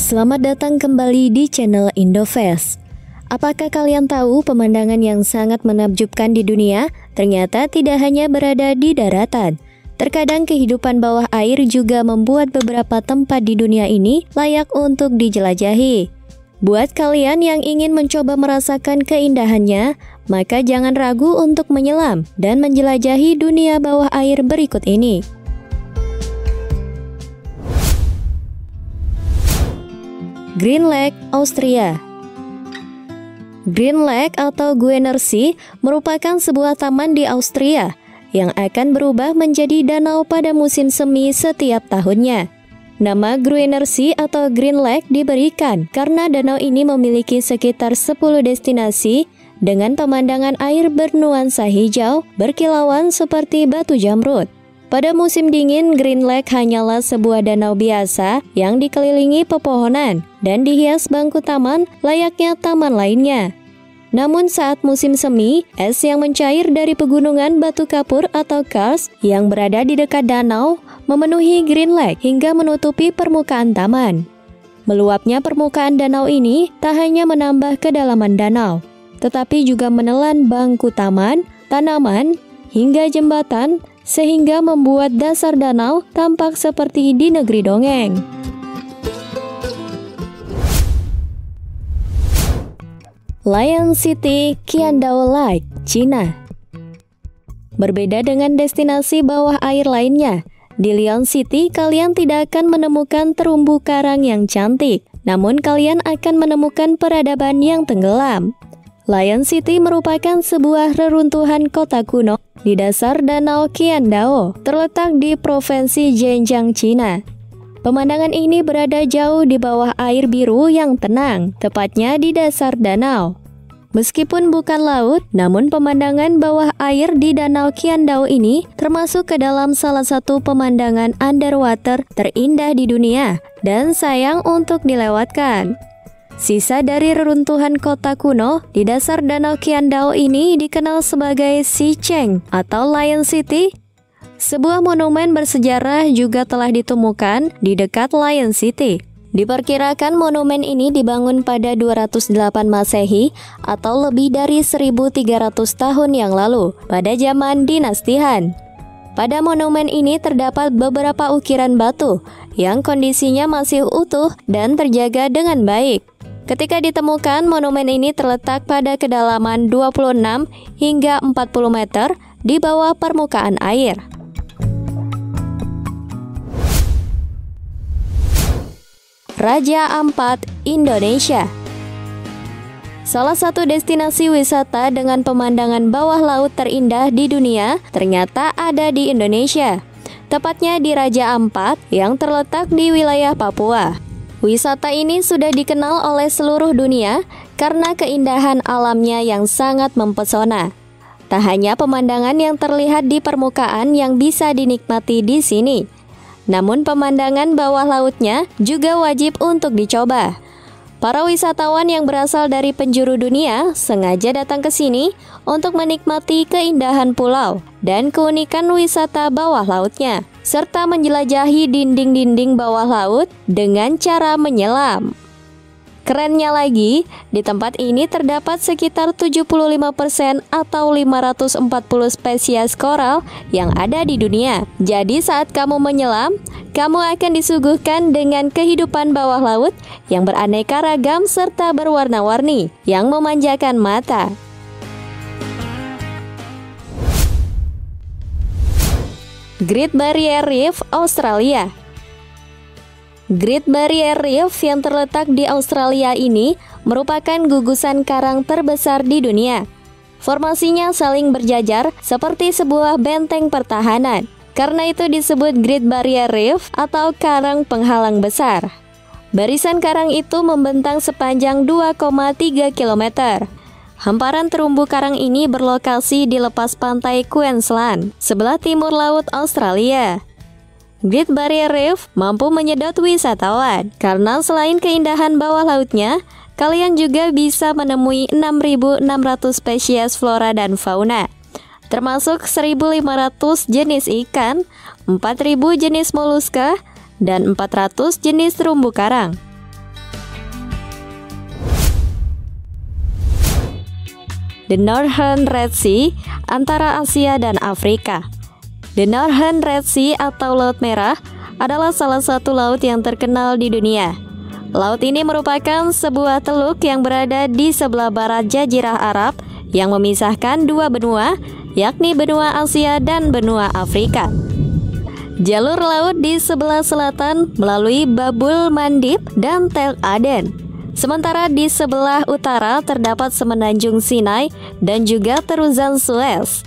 Selamat datang kembali di channel Indofest. Apakah kalian tahu pemandangan yang sangat menakjubkan di dunia ternyata tidak hanya berada di daratan? Terkadang kehidupan bawah air juga membuat beberapa tempat di dunia ini layak untuk dijelajahi. Buat kalian yang ingin mencoba merasakan keindahannya, maka jangan ragu untuk menyelam dan menjelajahi dunia bawah air berikut ini. Green Lake, Austria. Green Lake atau Guernsey merupakan sebuah taman di Austria yang akan berubah menjadi danau pada musim semi setiap tahunnya. Nama Guernsey atau Green Lake diberikan karena danau ini memiliki sekitar 10 destinasi dengan pemandangan air bernuansa hijau berkilauan seperti batu jamrud. Pada musim dingin, Green Lake hanyalah sebuah danau biasa yang dikelilingi pepohonan dan dihias bangku taman layaknya taman lainnya. Namun saat musim semi, es yang mencair dari pegunungan batu kapur atau karst yang berada di dekat danau memenuhi Green Lake hingga menutupi permukaan taman. Meluapnya permukaan danau ini tak hanya menambah kedalaman danau, tetapi juga menelan bangku taman, tanaman, hingga jembatan, sehingga membuat dasar danau tampak seperti di negeri dongeng. Lion City, Qingdao Lake, Cina. Berbeda dengan destinasi bawah air lainnya, di Lion City kalian tidak akan menemukan terumbu karang yang cantik, namun kalian akan menemukan peradaban yang tenggelam. Lion City merupakan sebuah reruntuhan kota kuno di dasar Danau Qingdao, terletak di Provinsi Zhejiang, Cina. Pemandangan ini berada jauh di bawah air biru yang tenang, tepatnya di dasar danau. Meskipun bukan laut, namun pemandangan bawah air di Danau Qingdao ini termasuk ke dalam salah satu pemandangan underwater terindah di dunia dan sayang untuk dilewatkan. Sisa dari reruntuhan kota kuno di dasar Danau Qingdao ini dikenal sebagai Xicheng atau Lion City. Sebuah monumen bersejarah juga telah ditemukan di dekat Lion City. Diperkirakan monumen ini dibangun pada 208 Masehi atau lebih dari 1300 tahun yang lalu pada zaman dinasti Han. Pada monumen ini terdapat beberapa ukiran batu yang kondisinya masih utuh dan terjaga dengan baik. Ketika ditemukan, monumen ini terletak pada kedalaman 26 hingga 40 meter di bawah permukaan air. Raja Ampat, Indonesia. Salah satu destinasi wisata dengan pemandangan bawah laut terindah di dunia ternyata ada di Indonesia, tepatnya di Raja Ampat yang terletak di wilayah Papua. Wisata ini sudah dikenal oleh seluruh dunia karena keindahan alamnya yang sangat mempesona. Tak hanya pemandangan yang terlihat di permukaan yang bisa dinikmati di sini, namun pemandangan bawah lautnya juga wajib untuk dicoba. Para wisatawan yang berasal dari penjuru dunia sengaja datang ke sini untuk menikmati keindahan pulau dan keunikan wisata bawah lautnya, serta menjelajahi dinding-dinding bawah laut dengan cara menyelam. Kerennya lagi, di tempat ini terdapat sekitar 75% atau 540 spesies koral yang ada di dunia. Jadi saat kamu menyelam, kamu akan disuguhkan dengan kehidupan bawah laut yang beraneka ragam serta berwarna-warni yang memanjakan mata. Great Barrier Reef, Australia. Great Barrier Reef yang terletak di Australia ini merupakan gugusan karang terbesar di dunia. Formasinya saling berjajar seperti sebuah benteng pertahanan. Karena itu disebut Great Barrier Reef atau karang penghalang besar. Barisan karang itu membentang sepanjang 2,3 km. Hamparan terumbu karang ini berlokasi di lepas pantai Queensland, sebelah timur laut Australia. Great Barrier Reef mampu menyedot wisatawan karena selain keindahan bawah lautnya, kalian juga bisa menemui 6.600 spesies flora dan fauna, termasuk 1.500 jenis ikan, 4.000 jenis moluska, dan 400 jenis terumbu karang. The Northern Red Sea antara Asia dan Afrika. The Northern Red Sea atau Laut Merah adalah salah satu laut yang terkenal di dunia. Laut ini merupakan sebuah teluk yang berada di sebelah barat Jazirah Arab yang memisahkan dua benua, yakni benua Asia dan benua Afrika. Jalur laut di sebelah selatan melalui Babul Mandib dan Tel Aden. Sementara di sebelah utara terdapat Semenanjung Sinai dan juga Terusan Suez.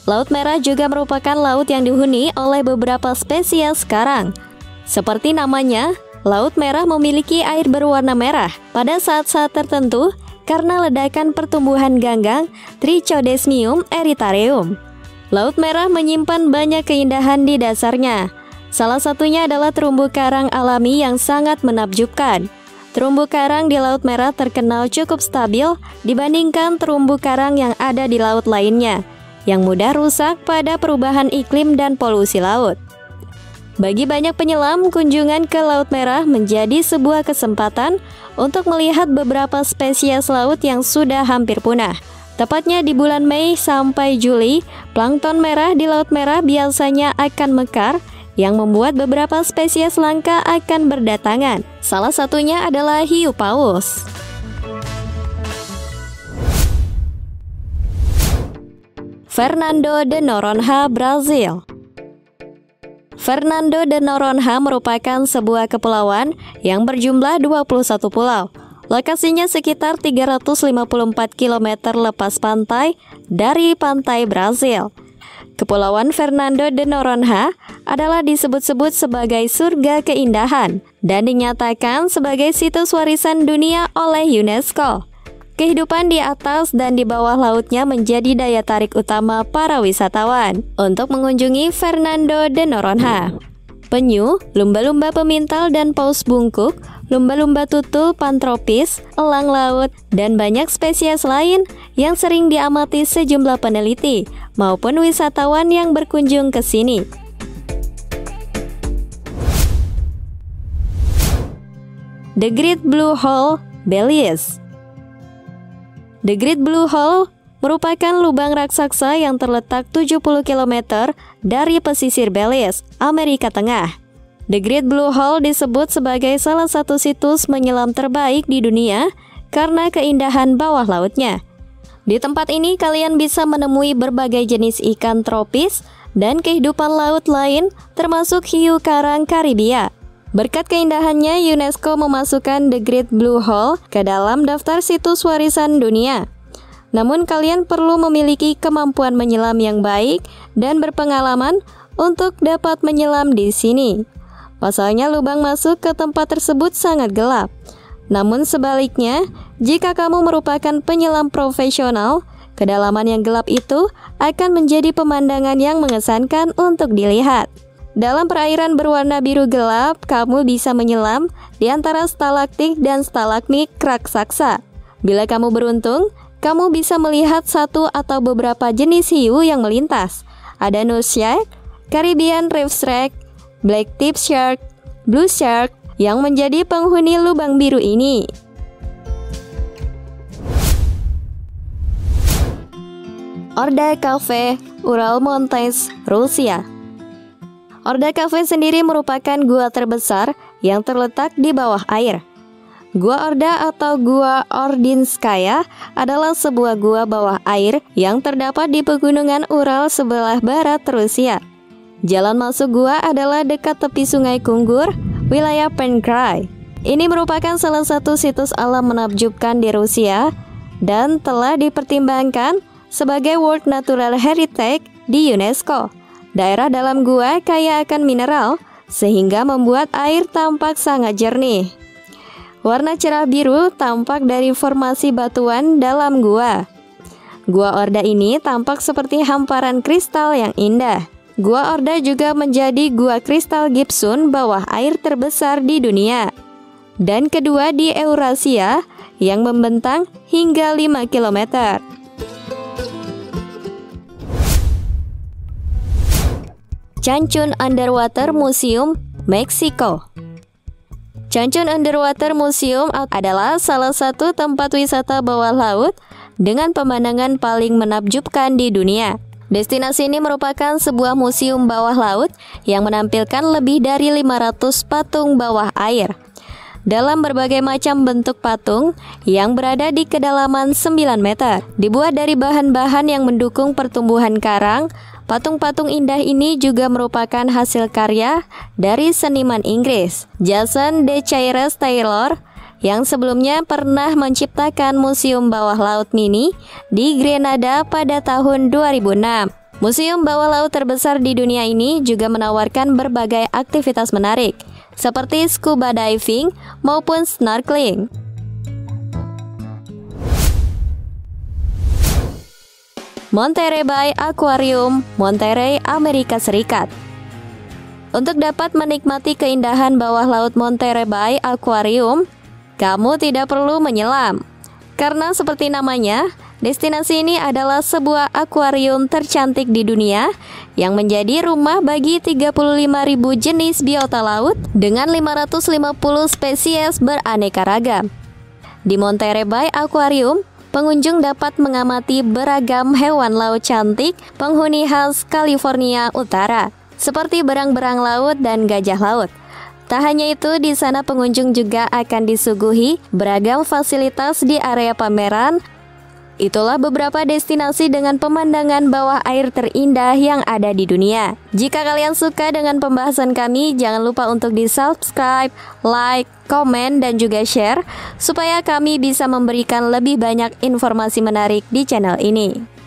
Laut Merah juga merupakan laut yang dihuni oleh beberapa spesies karang. Seperti namanya, Laut Merah memiliki air berwarna merah pada saat-saat tertentu karena ledakan pertumbuhan ganggang Trichodesmium erythraeum. Laut Merah menyimpan banyak keindahan di dasarnya. Salah satunya adalah terumbu karang alami yang sangat menakjubkan. Terumbu karang di Laut Merah terkenal cukup stabil dibandingkan terumbu karang yang ada di laut lainnya, yang mudah rusak pada perubahan iklim dan polusi laut. Bagi banyak penyelam, kunjungan ke Laut Merah menjadi sebuah kesempatan untuk melihat beberapa spesies laut yang sudah hampir punah. Tepatnya di bulan Mei sampai Juli, plankton merah di Laut Merah biasanya akan mekar, yang membuat beberapa spesies langka akan berdatangan. Salah satunya adalah hiu paus. Fernando de Noronha, Brazil. Fernando de Noronha merupakan sebuah kepulauan yang berjumlah 21 pulau. Lokasinya sekitar 354 km lepas pantai dari pantai Brasil. Kepulauan Fernando de Noronha adalah disebut-sebut sebagai surga keindahan dan dinyatakan sebagai situs warisan dunia oleh UNESCO. Kehidupan di atas dan di bawah lautnya menjadi daya tarik utama para wisatawan untuk mengunjungi Fernando de Noronha. Penyu, lumba-lumba pemintal dan paus bungkuk, lumba-lumba tutul pantropis, elang laut, dan banyak spesies lain yang sering diamati sejumlah peneliti maupun wisatawan yang berkunjung ke sini. The Great Blue Hole, Belize. The Great Blue Hole merupakan lubang raksasa yang terletak 70 km dari pesisir Belize, Amerika Tengah. The Great Blue Hole disebut sebagai salah satu situs menyelam terbaik di dunia karena keindahan bawah lautnya. Di tempat ini kalian bisa menemui berbagai jenis ikan tropis dan kehidupan laut lain termasuk hiu karang Karibia. Berkat keindahannya, UNESCO memasukkan The Great Blue Hole ke dalam daftar situs warisan dunia. Namun kalian perlu memiliki kemampuan menyelam yang baik dan berpengalaman untuk dapat menyelam di sini. Pasalnya lubang masuk ke tempat tersebut sangat gelap. Namun sebaliknya, jika kamu merupakan penyelam profesional, kedalaman yang gelap itu akan menjadi pemandangan yang mengesankan untuk dilihat. Dalam perairan berwarna biru gelap, kamu bisa menyelam di antara stalaktit dan stalagmit raksasa. Bila kamu beruntung, kamu bisa melihat satu atau beberapa jenis hiu yang melintas. Ada nose shark, Caribbean reef shark, black tip shark, blue shark yang menjadi penghuni lubang biru ini. Orda Cafe, Ural Mountains, Rusia. Orda Cafe sendiri merupakan gua terbesar yang terletak di bawah air. Gua Orda atau Gua Ordinskaya adalah sebuah gua bawah air yang terdapat di pegunungan Ural sebelah barat Rusia. Jalan masuk gua adalah dekat tepi Sungai Kunggur, wilayah Penkrai. Ini merupakan salah satu situs alam menakjubkan di Rusia dan telah dipertimbangkan sebagai World Natural Heritage di UNESCO. Daerah dalam gua kaya akan mineral sehingga membuat air tampak sangat jernih. Warna cerah biru tampak dari formasi batuan dalam gua. Gua Orda ini tampak seperti hamparan kristal yang indah. Gua Orda juga menjadi gua kristal Gibson bawah air terbesar di dunia dan kedua di Eurasia yang membentang hingga 5 km. Cancun Underwater Museum, Meksiko. Cancun Underwater Museum adalah salah satu tempat wisata bawah laut dengan pemandangan paling menakjubkan di dunia. Destinasi ini merupakan sebuah museum bawah laut yang menampilkan lebih dari 500 patung bawah air dalam berbagai macam bentuk patung yang berada di kedalaman 9 meter. Dibuat dari bahan-bahan yang mendukung pertumbuhan karang, patung-patung indah ini juga merupakan hasil karya dari seniman Inggris, Jason de Chaires Taylor, yang sebelumnya pernah menciptakan museum bawah laut mini di Grenada pada tahun 2006. Museum bawah laut terbesar di dunia ini juga menawarkan berbagai aktivitas menarik, seperti scuba diving maupun snorkeling. Monterey Bay Aquarium, Monterey, Amerika Serikat. Untuk dapat menikmati keindahan bawah laut Monterey Bay Aquarium, kamu tidak perlu menyelam. Karena seperti namanya, destinasi ini adalah sebuah akuarium tercantik di dunia yang menjadi rumah bagi 35.000 jenis biota laut dengan 550 spesies beraneka ragam. Di Monterey Bay Aquarium, pengunjung dapat mengamati beragam hewan laut cantik penghuni khas California Utara, seperti berang-berang laut dan gajah laut. Tak hanya itu, di sana pengunjung juga akan disuguhi beragam fasilitas di area pameran. Itulah beberapa destinasi dengan pemandangan bawah air terindah yang ada di dunia. Jika kalian suka dengan pembahasan kami, jangan lupa untuk di-subscribe, like, komen, dan juga share, supaya kami bisa memberikan lebih banyak informasi menarik di channel ini.